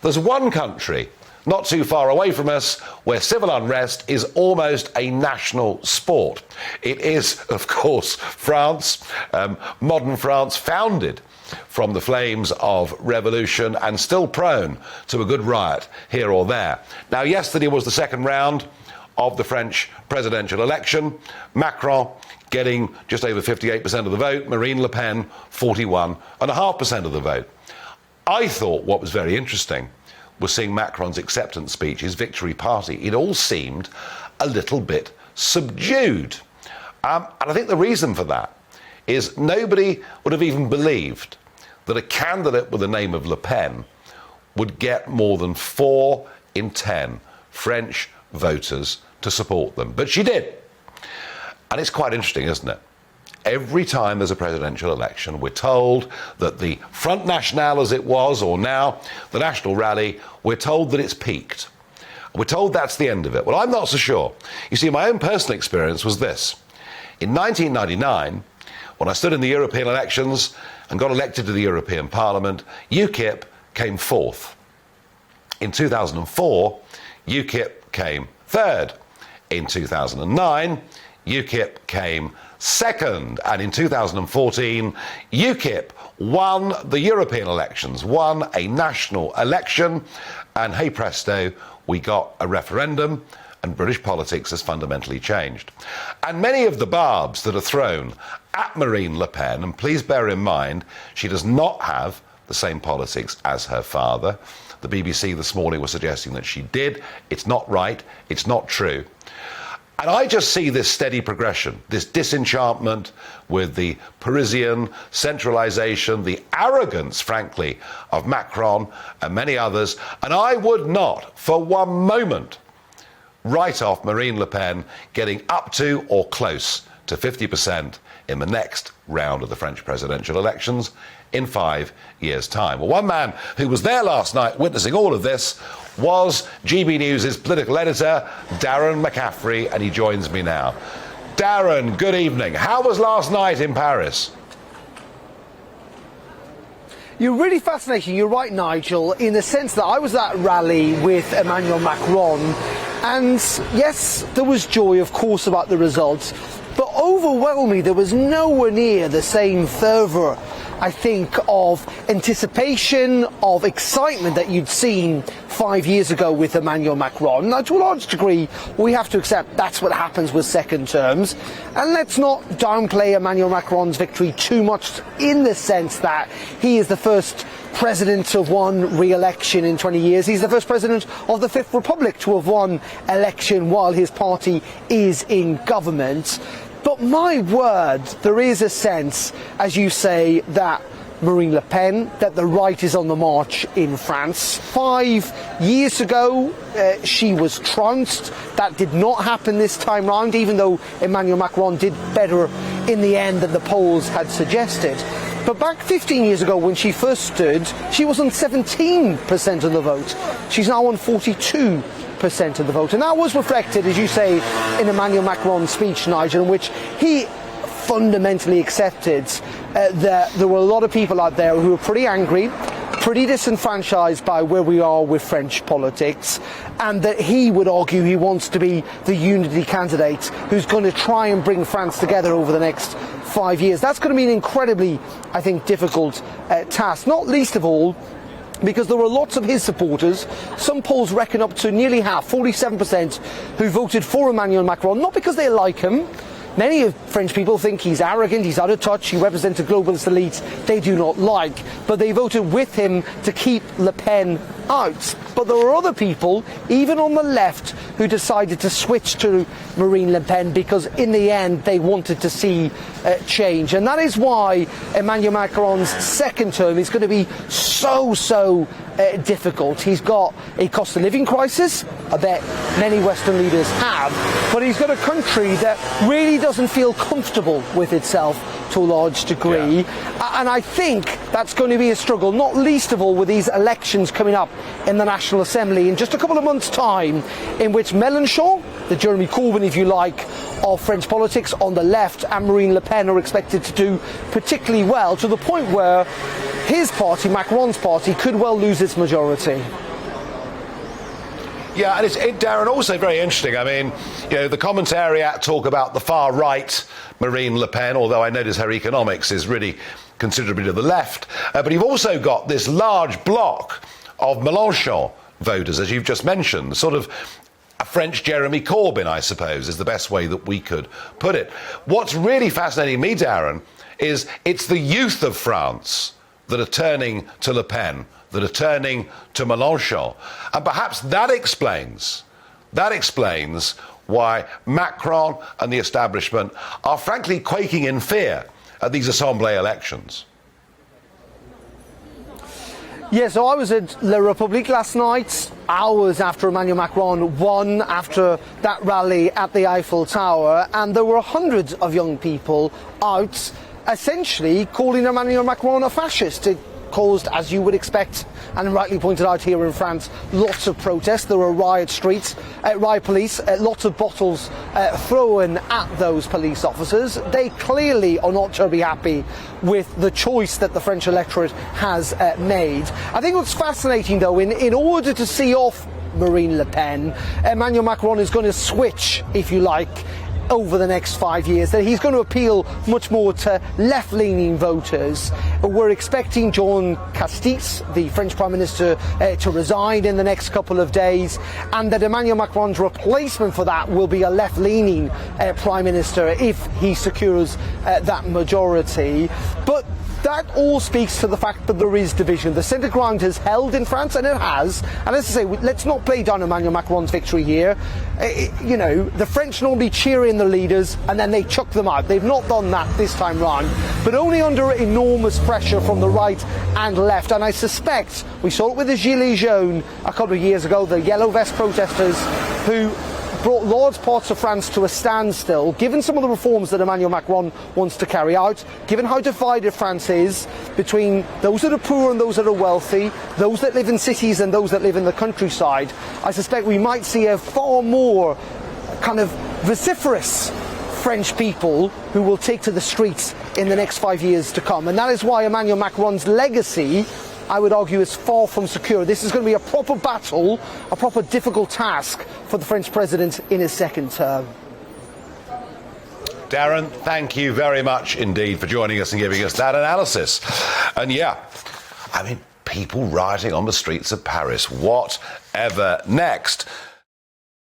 There's one country not too far away from us where civil unrest is almost a national sport. It is, of course, France, modern France, founded from the flames of revolution and still prone to a good riot here or there. Now, yesterday was the second round of the French presidential election. Macron getting just over 58% of the vote, Marine Le Pen 41.5% of the vote. I thought what was very interesting was seeing Macron's acceptance speech, his victory party. It all seemed a little bit subdued. And I think the reason for that is nobody would have even believed that a candidate with the name of Le Pen would get more than 4 in 10 French voters to support them. But she did. And it's quite interesting, isn't it? Every time there's a presidential election, we're told that the Front National, as it was, or now the National Rally, we're told that it's peaked. We're told that's the end of it. Well, I'm not so sure. You see, my own personal experience was this. In 1999, when I stood in the European elections and got elected to the European Parliament, UKIP came fourth. In 2004, UKIP came third. In 2009, UKIP came second, and in 2014, UKIP won the European elections, won a national election, and hey presto, we got a referendum, and British politics has fundamentally changed. And many of the barbs that are thrown at Marine Le Pen, and please bear in mind, she does not have the same politics as her father. The BBC this morning was suggesting that she did. It's not right. It's not true. And I just see this steady progression, this disenchantment with the Parisian centralisation, the arrogance, frankly, of Macron and many others. And I would not, for one moment, write off Marine Le Pen getting up to or close to 50% in the next round of the French presidential elections in 5 years' time. Well, one man who was there last night witnessing all of this was GBNews' political editor, Darren McCaffrey, and he joins me now. Darren, good evening. How was last night in Paris? You're really fascinating. You're right, Nigel, in the sense that I was at a rally with Emmanuel Macron, and yes, there was joy, of course, about the results, but overwhelmingly there was nowhere near the same fervour, I think, of anticipation, of excitement that you'd seen 5 years ago with Emmanuel Macron. Now, to a large degree, we have to accept that's what happens with second terms. And let's not downplay Emmanuel Macron's victory too much, in the sense that he is the first president to have won re-election in 20 years. He's the first president of the Fifth Republic to have won election while his party is in government. But my word, there is a sense, as you say, that Marine Le Pen, that the right is on the march in France. 5 years ago, she was trounced. That did not happen this time round, even though Emmanuel Macron did better in the end than the polls had suggested. But back 15 years ago, when she first stood, she was on 17% of the vote. She's now on 42% of the vote. And that was reflected, as you say, in Emmanuel Macron's speech, Nigel, in which he fundamentally accepted that there were a lot of people out there who were pretty angry, pretty disenfranchised by where we are with French politics, and that he would argue he wants to be the unity candidate who's going to try and bring France together over the next 5 years. That's going to be an incredibly, I think, difficult task, not least of all because there were lots of his supporters, some polls reckon up to nearly half, 47%, who voted for Emmanuel Macron, not because they like him. Many of French people think he's arrogant, he's out of touch, he represents a globalist elite they do not like, but they voted with him to keep Le Pen out. But there were other people, even on the left, who decided to switch to Marine Le Pen because in the end they wanted to see change. And that is why Emmanuel Macron's second term is going to be so difficult. He's got a cost of living crisis, I bet many Western leaders have, but he's got a country that really doesn't feel comfortable with itself to a large degree. Yeah. And I think that's going to be a struggle, not least of all with these elections coming up in the National Assembly in just a couple of months' time, in which Mélenchon, the Jeremy Corbyn, if you like, of French politics on the left, and Marine Le Pen are expected to do particularly well, to the point where his party, Macron's party, could well lose its majority. Yeah, and Darren, also very interesting. I mean, you know, the commentariat talk about the far right Marine Le Pen, although I notice her economics is really considerably to the left. But you've also got this large block of Mélenchon voters, as you've just mentioned, sort of a French Jeremy Corbyn, I suppose, is the best way that we could put it. What's really fascinating me, Darren, is it's the youth of France that are turning to Le Pen, that are turning to Mélenchon. And perhaps that explains why Macron and the establishment are frankly quaking in fear at these Assemblée elections. Yeah, so I was at La République last night, hours after Emmanuel Macron won after that rally at the Eiffel Tower, and there were hundreds of young people out essentially calling Emmanuel Macron a fascist. It caused, as you would expect, and rightly pointed out here in France, lots of protests. There were riot police, lots of bottles thrown at those police officers. They clearly are not terribly happy with the choice that the French electorate has made. I think what's fascinating, though, in order to see off Marine Le Pen, Emmanuel Macron is going to switch, if you like, over the next 5 years, that he's going to appeal much more to left-leaning voters. We're expecting Jean Castex, the French Prime Minister, to resign in the next couple of days, and that Emmanuel Macron's replacement for that will be a left-leaning Prime Minister if he secures that majority. But that all speaks to the fact that there is division. The centre ground has held in France, and it has. And as I say, let's not play down Emmanuel Macron's victory here. You know, the French normally cheer in the leaders and then they chuck them out. They've not done that this time round, but only under enormous pressure from the right and left. And I suspect we saw it with the Gilets jaunes a couple of years ago, the yellow vest protesters who brought large parts of France to a standstill, given some of the reforms that Emmanuel Macron wants to carry out, given how divided France is between those that are poor and those that are wealthy, those that live in cities and those that live in the countryside. I suspect we might see a far more kind of vociferous French people who will take to the streets in the next 5 years to come. And that is why Emmanuel Macron's legacy, I would argue, is far from secure. This is going to be a proper battle, a proper difficult task for the French president in his second term. Darren, thank you very much indeed for joining us and giving us that analysis. And yeah, I mean, people rioting on the streets of Paris. Whatever next?